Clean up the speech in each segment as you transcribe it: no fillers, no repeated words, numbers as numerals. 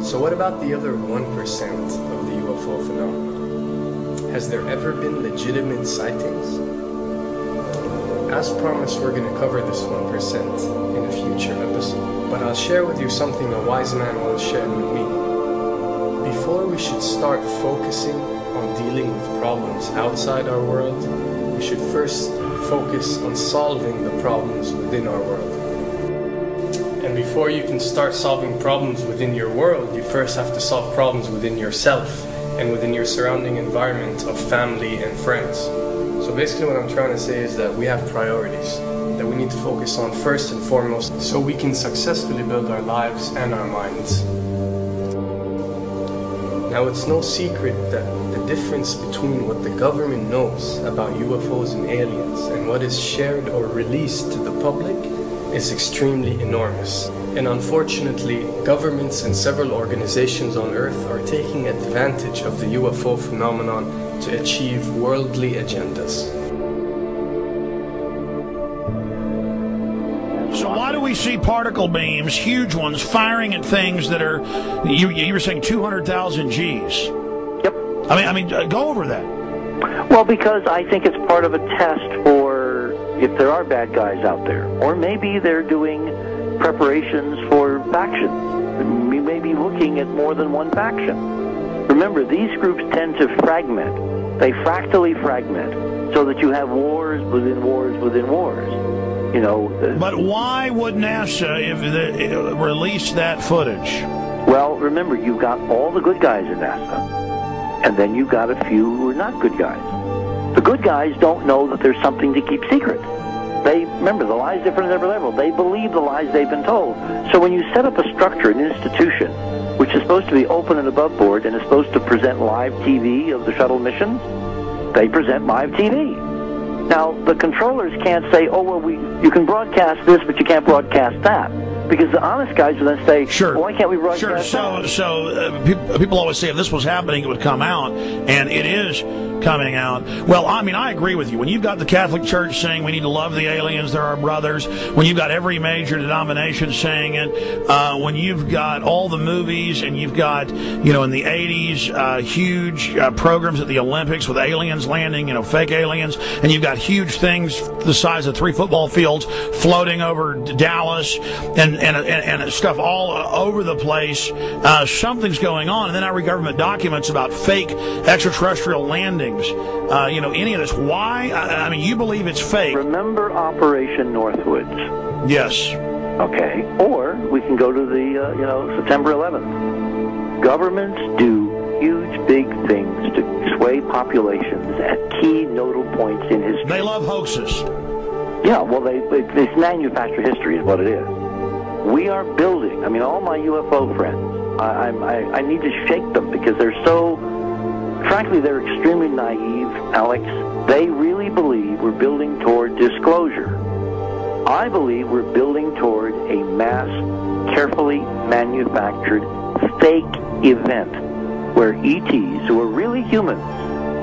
So what about the other 1% of the UFO phenomenon? Has there ever been legitimate sightings? As promised, we're going to cover this 1% in a future episode. But I'll share with you something a wise man once shared with me. Before we should start focusing on dealing with problems outside our world, we should first focus on solving the problems within our world. And before you can start solving problems within your world, you first have to solve problems within yourself and within your surrounding environment of family and friends. So basically what I'm trying to say is that we have priorities that we need to focus on first and foremost so we can successfully build our lives and our minds. Now, it's no secret that the difference between what the government knows about UFOs and aliens and what is shared or released to the public is extremely enormous. And unfortunately, governments and several organizations on Earth are taking advantage of the UFO phenomenon to achieve worldly agendas. So why do we see particle beams, huge ones, firing at things that are, you were saying 200,000 Gs? Yep. I mean, go over that. Well, because I think it's part of a test for if there are bad guys out there. Or maybe they're doing preparations for factions. We may be looking at more than one faction. Remember, these groups tend to fragment. They fractally fragment so that you have wars within wars within wars. You know, but why would NASA release that footage? Well, remember, you've got all the good guys in NASA, and then you've got a few who are not good guys. The good guys don't know that there's something to keep secret. They remember the lie's different at every level. They believe the lies they've been told. So when you set up a structure, an institution, which is supposed to be open and above board and is supposed to present live TV of the shuttle missions, they present live TV. Now, the controllers can't say, oh, well, you can broadcast this, but you can't broadcast that. Because the honest guys will then say, sure, well, why can't we broadcast that? So people always say if this was happening, it would come out, and it is coming out. Well, I mean, I agree with you. When you've got the Catholic Church saying we need to love the aliens, they're our brothers, when you've got every major denomination saying it, when you've got all the movies, and you've got, you know, in the 80s, huge programs at the Olympics with aliens landing, you know, fake aliens, and you've got huge things the size of 3 football fields floating over Dallas, and stuff all over the place. Something's going on, and then I read government documents about fake extraterrestrial landings. You know, any of this. Why? I mean, you believe it's fake. Remember Operation Northwoods? Yes. Okay. Or we can go to the, September 11th. Governments do huge, big things to sway populations at key nodal points in history. They love hoaxes. Yeah, well, it's manufactured history is what it is. We are building, I mean, all my UFO friends, I need to shake them because they're so, frankly, they're extremely naive, Alex. They really believe we're building toward disclosure. I believe we're building toward a mass, carefully manufactured, fake event where ETs, who are really humans,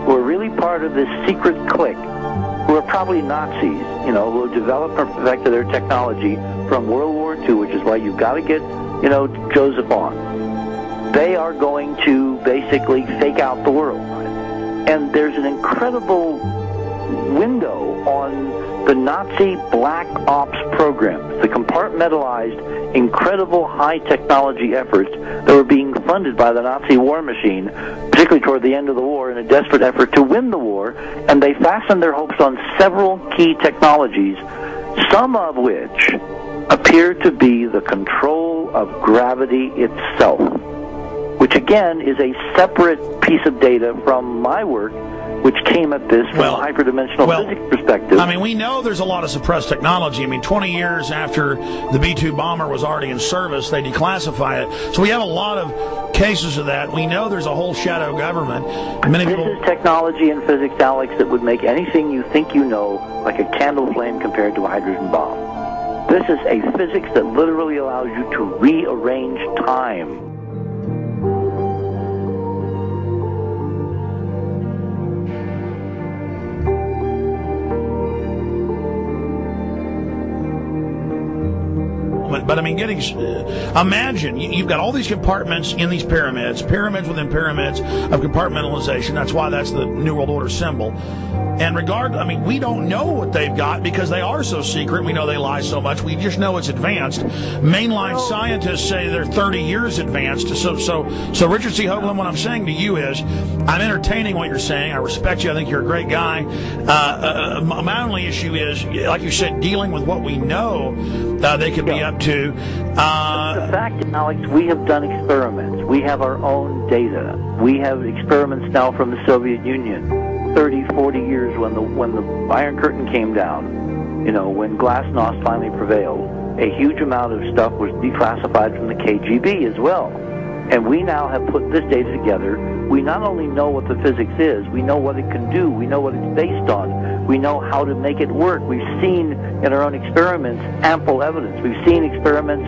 who are really part of this secret clique, who are probably Nazis, you know, who have developed or perfected their technology from World War II, which is why you've got to get, you know, Joseph on. They are going to basically fake out the world. And there's an incredible window on the Nazi black ops programs, the compartmentalized, incredible high technology efforts that were being funded by the Nazi war machine, particularly toward the end of the war, in a desperate effort to win the war, and they fastened their hopes on several key technologies, some of which appear to be the control of gravity itself, which again is a separate piece of data from my work, which came at this from a hyperdimensional physics perspective. I mean, we know there's a lot of suppressed technology. I mean, 20 years after the B-2 bomber was already in service, they declassify it. So we have a lot of cases of that. We know there's a whole shadow government. This is technology and physics, Alex, that would make anything you think you know like a candle flame compared to a hydrogen bomb. This is a physics that literally allows you to rearrange time. it. But I mean, imagine you've got all these compartments in these pyramids within pyramids of compartmentalization. That's why that's the New World Order symbol. And we don't know what they've got because they are so secret. We know they lie so much. We just know it's advanced. Mainline scientists say they're 30 years advanced. So Richard C. Hoagland, what I'm saying to you is, I'm entertaining what you're saying. I respect you. I think you're a great guy. My only issue is, like you said, dealing with what we know they could be up to. The fact, Alex, we have done experiments. We have our own data. We have experiments now from the Soviet Union. 30, 40 years when the Iron Curtain came down, when Glasnost finally prevailed, a huge amount of stuff was declassified from the KGB as well. And we now have put this data together. We not only know what the physics is, we know what it can do, we know what it's based on, we know how to make it work. We've seen in our own experiments ample evidence. We've seen experiments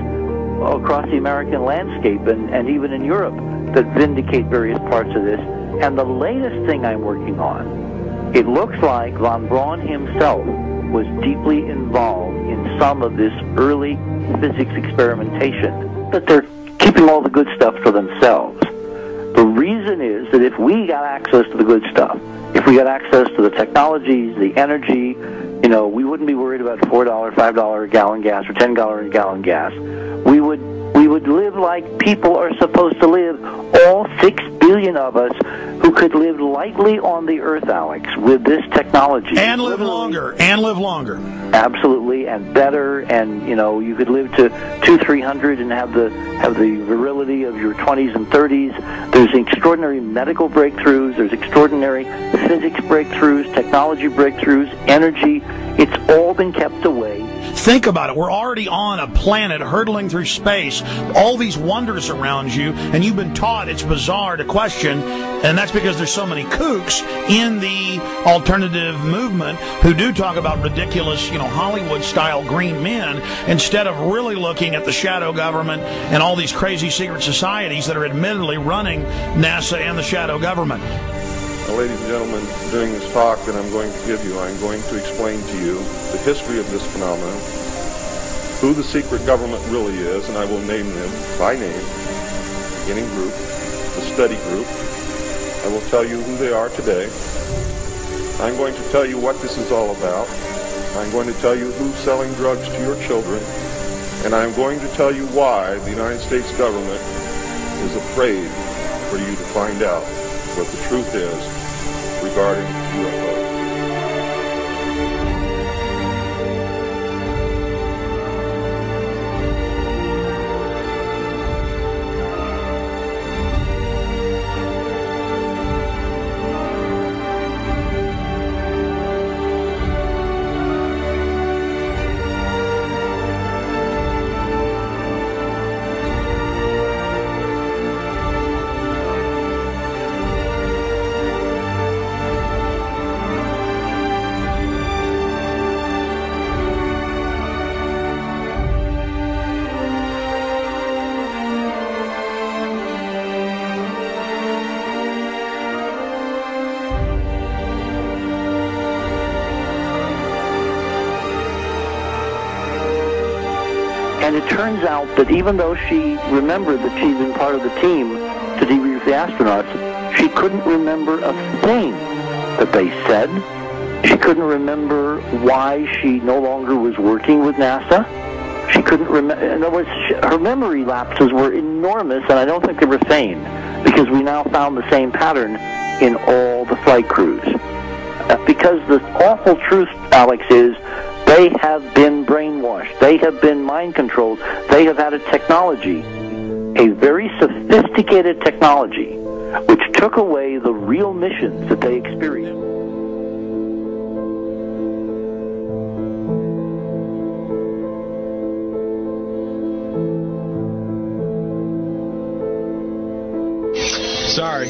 across the American landscape and even in Europe that vindicate various parts of this. And the latest thing I'm working on, it looks like von Braun himself was deeply involved in some of this early physics experimentation, but they're keeping all the good stuff for themselves. The reason is that if we got access to the good stuff, if we got access to the technologies, the energy, we wouldn't be worried about $4, $5 a gallon gas or $10 a gallon gas. We would live like people are supposed to live, all 6 billion of us who could live lightly on the earth, Alex, with this technology. And live longer. Absolutely, and better, and you could live to 200-300 and have the virility of your 20s and 30s. There's extraordinary medical breakthroughs, there's extraordinary physics breakthroughs, technology breakthroughs, energy. It's all been kept away. Think about it. We're already on a planet hurtling through space, all these wonders around you, and you've been taught it's bizarre to question, and that's because there's so many kooks in the alternative movement who do talk about ridiculous, Hollywood-style green men, instead of really looking at the shadow government and all these crazy secret societies that are admittedly running NASA and the shadow government. Ladies and gentlemen, during this talk that I'm going to give you, I'm going to explain to you the history of this phenomenon, who the secret government really is, and I will name them by name, beginning group, the study group. I will tell you who they are today. I'm going to tell you what this is all about. I'm going to tell you who's selling drugs to your children, and I'm going to tell you why the United States government is afraid for you to find out what the truth is regarding UFOs. And it turns out that even though she remembered that she'd been part of the team to debrief the astronauts, she couldn't remember a thing that they said. She couldn't remember why she no longer was working with NASA. She couldn't remember. In other words, her memory lapses were enormous, and I don't think they were feigned, because we now found the same pattern in all the flight crews. Because the awful truth, Alex, is they have been brainwashed. They have been mind controlled. They have had a technology, a very sophisticated technology, which took away the real missions that they experienced. Sorry.